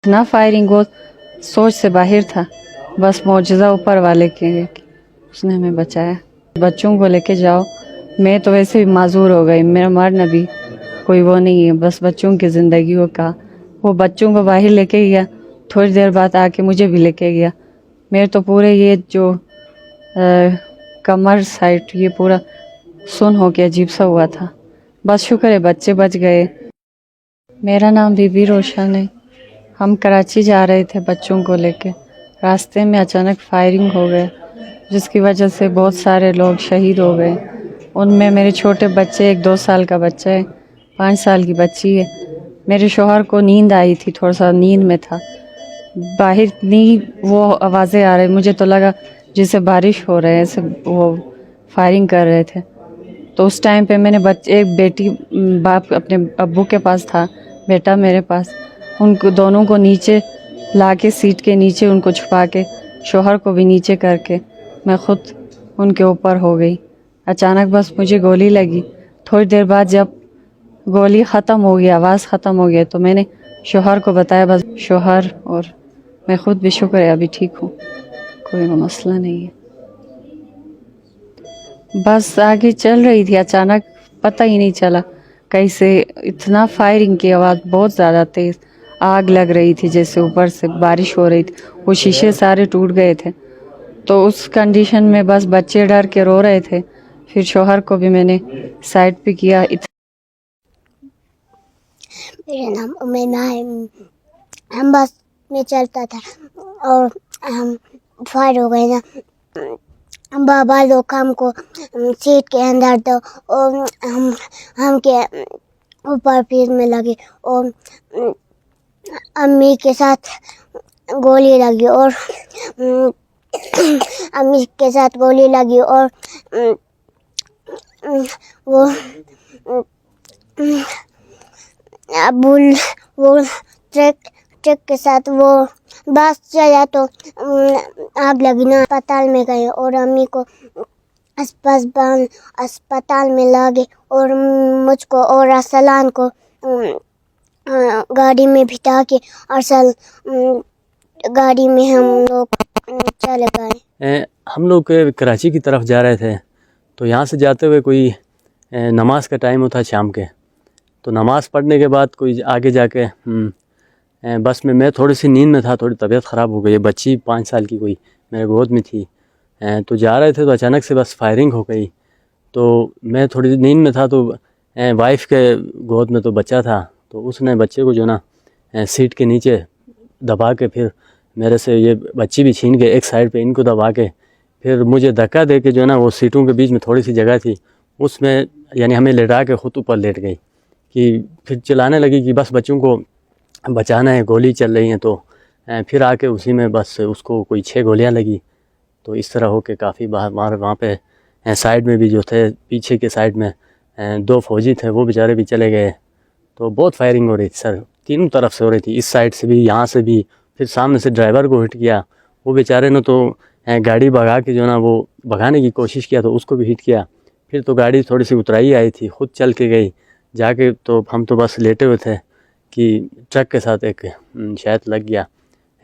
ना फायरिंग वो सोच से बाहर था, बस मौजज़ा ऊपर वाले के उसने हमें बचाया। बच्चों को लेके जाओ, मैं तो वैसे भी माजूर हो गई, मेरा मरना भी कोई वो नहीं है, बस बच्चों की ज़िंदगियों का। वो बच्चों को बाहर लेके गया, थोड़ी देर बाद आके मुझे भी लेके गया। मेरे तो पूरे ये जो कमर साइड ये पूरा सुन हो के अजीब सा हुआ था। बस शुक्र है बच्चे बच गए। मेरा नाम बीबी रोशन है। हम कराची जा रहे थे बच्चों को लेके, रास्ते में अचानक फायरिंग हो गए, जिसकी वजह से बहुत सारे लोग शहीद हो गए। उनमें मेरे छोटे बच्चे, एक 2 साल का बच्चा है, 5 साल की बच्ची है। मेरे शोहर को नींद आई थी, थोड़ा सा नींद में था, बाहर इतनी वो आवाज़ें आ रही, मुझे तो लगा जैसे बारिश हो रहे है, ऐसे वो फायरिंग कर रहे थे। तो उस टाइम पे मैंने एक बेटी, बाप अपने अब्बू के पास था, बेटा मेरे पास, उनको दोनों को नीचे ला के सीट के नीचे उनको छुपा के, शोहर को भी नीचे करके मैं खुद उनके ऊपर हो गई। अचानक बस मुझे गोली लगी। थोड़ी देर बाद जब गोली ख़त्म हो गई, आवाज़ ख़त्म हो गई, तो मैंने शोहर को बताया। बस शोहर और मैं खुद भी शुक्र है अभी ठीक हूँ, कोई मसला नहीं है। बस आगे चल रही थी, अचानक पता ही नहीं चला कैसे इतना फायरिंग की आवाज़ बहुत ज़्यादा तेज़, आग लग रही थी, जैसे ऊपर से बारिश हो रही थी, वो शीशे सारे टूट गए थे। तो उस कंडीशन में बस बच्चे डर के रो रहे थे। फिर शोहर को भी मैंने साइड पे किया। मेरा नाम उमैमा है। हम बस में चलता था और हम फायर हो गए ना, बाबा लोग हमको सीट के अंदर दो और हम के ऊपर फिर में लगे और अम्मी के साथ गोली लगी और अम्मी के साथ गोली लगी और वो वो ट्रक के साथ वो बस चला तो आग लगी ना, अस्पताल में गए और अम्मी को अस्पताल में लागे और मुझको और अरसलान को गाड़ी में बिठा के अरसल गाड़ी में हम लोग चले गए। हम लोग कराची की तरफ जा रहे थे, तो यहाँ से जाते हुए कोई नमाज का टाइम होता शाम के, तो नमाज़ पढ़ने के बाद कोई आगे जाके बस में मैं थोड़ी सी नींद में था, थोड़ी तबीयत ख़राब हो गई, बच्ची 5 साल की कोई मेरे गोद में थी। तो जा रहे थे तो अचानक से बस फायरिंग हो गई। तो मैं थोड़ी नींद में था, तो वाइफ के गोद में तो बच्चा था, तो उसने बच्चे को जो ना सीट के नीचे दबा के फिर मेरे से ये बच्ची भी छीन के एक साइड पे इनको दबा के फिर मुझे धक्का दे के जो ना वो सीटों के बीच में थोड़ी सी जगह थी, उसमें यानी हमें लेटा के ख़ुद ऊपर लेट गई कि फिर चिल्लाने लगी कि बस बच्चों को बचाना है, गोली चल रही हैं। तो फिर आके उसी में बस उसको कोई 6 गोलियां लगी। तो इस तरह हो के काफ़ी बाहर वहाँ पे साइड में भी जो थे, पीछे के साइड में 2 फौजी थे, वो बेचारे भी चले गए। तो बहुत फायरिंग हो रही थी सर, तीनों तरफ से हो रही थी, इस साइड से भी, यहाँ से भी, फिर सामने से ड्राइवर को हिट किया, वो बेचारे ने तो गाड़ी भगा के जो ना वो भगाने की कोशिश किया, तो उसको भी हिट किया। फिर तो गाड़ी थोड़ी सी उतराई आई थी, खुद चल के गई जाके, तो हम तो बस लेटे हुए थे कि ट्रक के साथ एक शायद लग गया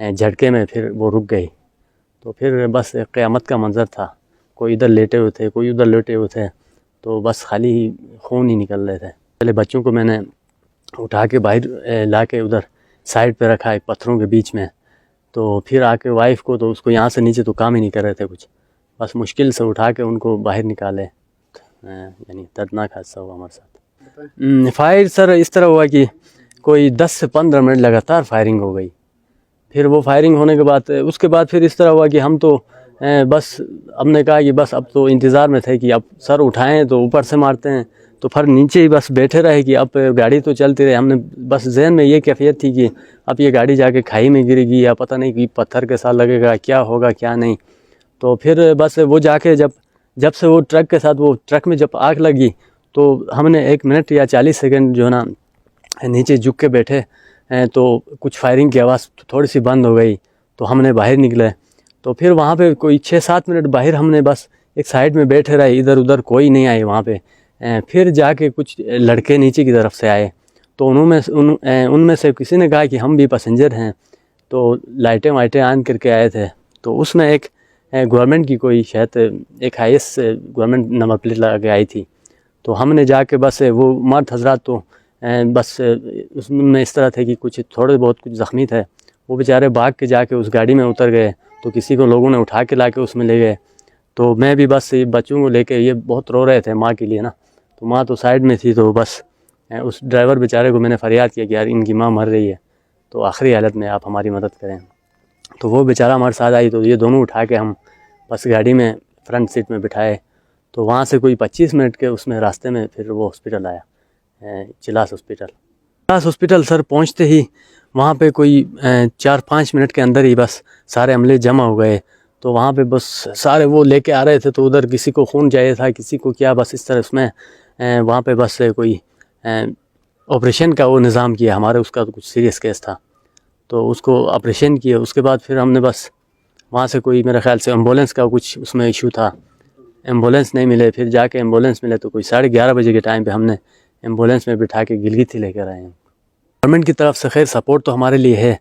झटके में, फिर वो रुक गई। तो फिर बस एक क़यामत का मंज़र था, कोई इधर लेटे हुए थे, कोई उधर लेटे हुए थे, तो बस खाली ही खून ही निकल रहे थे। पहले बच्चों को मैंने उठा के बाहर ला के उधर साइड पे रखा एक पत्थरों के बीच में, तो फिर आके वाइफ को, तो उसको यहाँ से नीचे तो काम ही नहीं कर रहे थे कुछ, बस मुश्किल से उठा के उनको बाहर निकाले। यानी दर्दनाक हादसा हुआ हमारे साथ। फायर सर इस तरह हुआ कि कोई 10 से 15 मिनट लगातार फायरिंग हो गई। फिर वो फायरिंग होने के बाद उसके बाद फिर इस तरह हुआ कि हम तो बस हमने कहा कि बस अब तो इंतज़ार में थे कि अब सर उठाएं तो ऊपर से मारते हैं, तो फिर नीचे ही बस बैठे रहे कि अब गाड़ी तो चलती रहे। हमने बस जहन में ये कैफियत थी कि अब ये गाड़ी जाके खाई में गिरेगी या पता नहीं कि पत्थर के साथ लगेगा, क्या होगा क्या नहीं। तो फिर बस वो जाके जब से वो ट्रक के साथ, वो ट्रक में जब आग लगी, तो हमने 1 मिनट या 40 सेकंड जो ना नीचे झुक के बैठे, तो कुछ फायरिंग की आवाज़ थोड़ी सी बंद हो गई, तो हमने बाहर निकले। तो फिर वहाँ पे कोई 6-7 मिनट बाहर हमने बस एक साइड में बैठे रहे, इधर उधर कोई नहीं आए वहाँ पे। फिर जाके कुछ लड़के नीचे की तरफ से आए, تو ان میں سے کسی نے کہا کہ ہم بھی پیسنجر ہیں، تو لائٹیں وائٹیں آن کر کے آئے تھے، تو اس میں ایک گورنمنٹ کی کوئی شاید ایک ہائیس گورنمنٹ نمبر پلیٹ لگا کے آئی تھی، تو ہم نے جا کے بس وہ مرد حضرات تو بس اس میں اس طرح تھے کہ کچھ تھوڑے بہت کچھ زخمی تھے، وہ بیچارے بھاگ کے جا کے اس گاڑی میں اتر گئے، تو کسی کو لوگوں نے اٹھا کے لا کے اس میں لے گئے، تو میں بھی بس بچوں کو لے کے، یہ بہت رو رہے تھے ماں کے لیے نا، تو ماں تو سائیڈ میں تھی، تو بس اس ڈرائیور بیچارے کو میں نے فریاد کیا کہ یار ان کی ماں مر رہی ہے، تو آخری حالت میں آپ ہماری مدد کریں، تو وہ بیچارہ ہمارے ساتھ آئی، تو یہ دونوں اٹھا کے ہم بس گاڑی میں فرنٹ سیٹ میں بٹھائے، تو وہاں سے کوئی 25 منٹ کے اس میں راستے میں پھر وہ ہاسپٹل آیا، چلاس ہاسپٹل سر پہنچتے ہی وہاں پہ کوئی 4-5 منٹ کے اندر ہی بس سارے عملے جمع ہو گئے، تو وہاں پہ بس سارے وہ لے کے آ رہے تھے، تو ادھر کسی کو خون چاہیے تھا، کسی کو کیا، بس اس طرح اس میں وہاں پہ بس کوئی آپریشن کا وہ نظام کیا، ہمارے اس کا کچھ سیریس کیس تھا، تو اس کو آپریشن کیا، اس کے بعد پھر ہم نے بس وہاں سے کوئی میرے خیال سے ایمبولینس کا کچھ اس میں ایشو تھا، ایمبولینس نہیں ملے، پھر جا کے ایمبولینس ملے، تو کوئی 11:30 بجے کے ٹائم پہ ہم نے ایمبولینس میں بٹھا کے گلگت ہی لے کر آئے ہیں۔ گورنمنٹ کی طرف سے خیر سپورٹ تو ہمارے لیے ہے،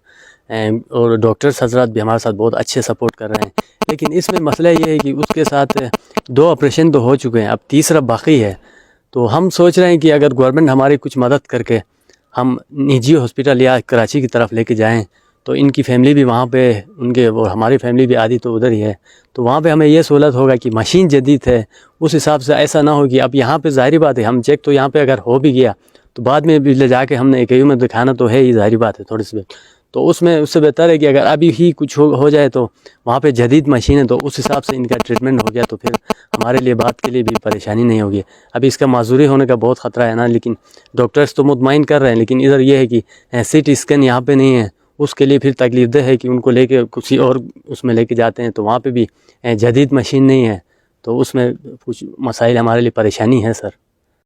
اور ڈاکٹرز حضرات بھی ہمارے ساتھ بہت اچھے سپورٹ کر رہے ہیں، لیکن اس میں مسئلہ یہ ہے کہ اس کے ساتھ 2 آپریشن تو ہو چکے ہیں، اب تیسرا باقی ہے، تو ہم سوچ رہے ہیں کہ اگر گورنمنٹ ہماری کچھ مدد کر کے ہم نجی ہاسپٹل یا کراچی کی طرف لے کے جائیں، تو ان کی فیملی بھی وہاں پہ، ان کے اور ہماری فیملی بھی آدھی تو ادھر ہی ہے، تو وہاں پہ ہمیں یہ سہولت ہوگا کہ مشین جدید ہے، اس حساب سے ایسا نہ ہو کہ اب یہاں پہ ظاہری بات ہے ہم چیک تو یہاں پہ اگر ہو بھی گیا تو بعد میں بھی لے جا کے ہم نے AKU میں دکھانا تو ہے ہی، ظاہری بات ہے تھوڑی سی، تو اس سے بہتر ہے کہ اگر ابھی ہی کچھ ہو جائے تو وہاں پہ جدید مشین ہے، تو اس حساب سے ان کا ٹریٹمنٹ ہو گیا تو پھر ہمارے لیے بات کے لیے بھی پریشانی نہیں ہوگی۔ ابھی اس کا معذوری ہونے کا بہت خطرہ ہے نا، لیکن ڈاکٹرز تو مطمئن کر رہے ہیں، لیکن ادھر یہ ہے کہ CT اسکین یہاں پہ نہیں ہے، اس کے لیے پھر تکلیف دہ ہے کہ ان کو لے کے کسی اور اس میں لے کے جاتے ہیں، تو وہاں پہ بھی جدید مشین نہیں ہے، تو اس میں کچھ مسائل ہمارے لیے پریشانی ہے سر۔